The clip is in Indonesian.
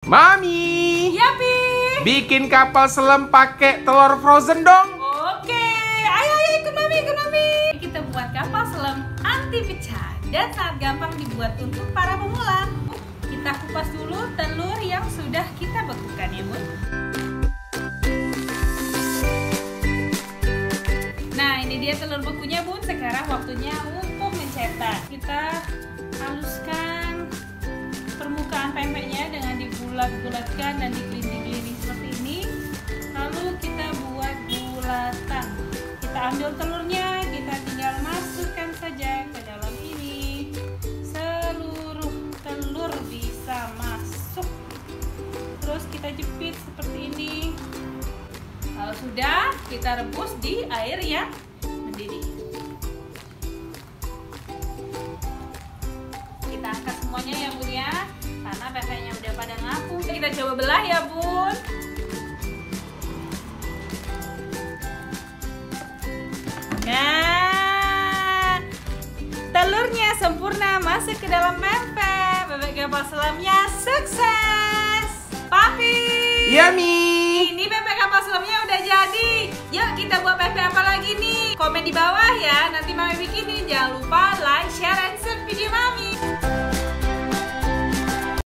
Mami, Iya, Pi. bikin kapal selam pakai telur frozen dong. Oke, ayo ikut Mami, ikut Mami. Kita buat kapal selam anti pecah dan sangat gampang dibuat untuk para pemula. Kita kupas dulu telur yang sudah kita bekukan ya, Bun. Nah, ini dia telur bekunya, Bun. Sekarang waktunya untuk mencetak. Kita haluskan permukaan pempeknya dengan dibulat-bulatkan dan digelinding-gelinding seperti ini. Lalu kita buat bulatan. Kita ambil telurnya, kita tinggal masukkan saja ke dalam ini. Seluruh telur bisa masuk. Terus kita jepit seperti ini. Kalau sudah, kita rebus di air yang mendidih. Kita angkat semuanya ya, Bun ya, karena pempeknya udah pada ngaku. Kita coba belah ya, Bun. Nah, telurnya sempurna masuk ke dalam pempek. Bebek kapal selamnya sukses. Papi. Iya, Mi. Ini pempek kapal selamnya udah jadi. Yuk kita buat pempek apa lagi nih? Komen di bawah ya. Nanti Mami bikinin. Jangan lupa like, share, dan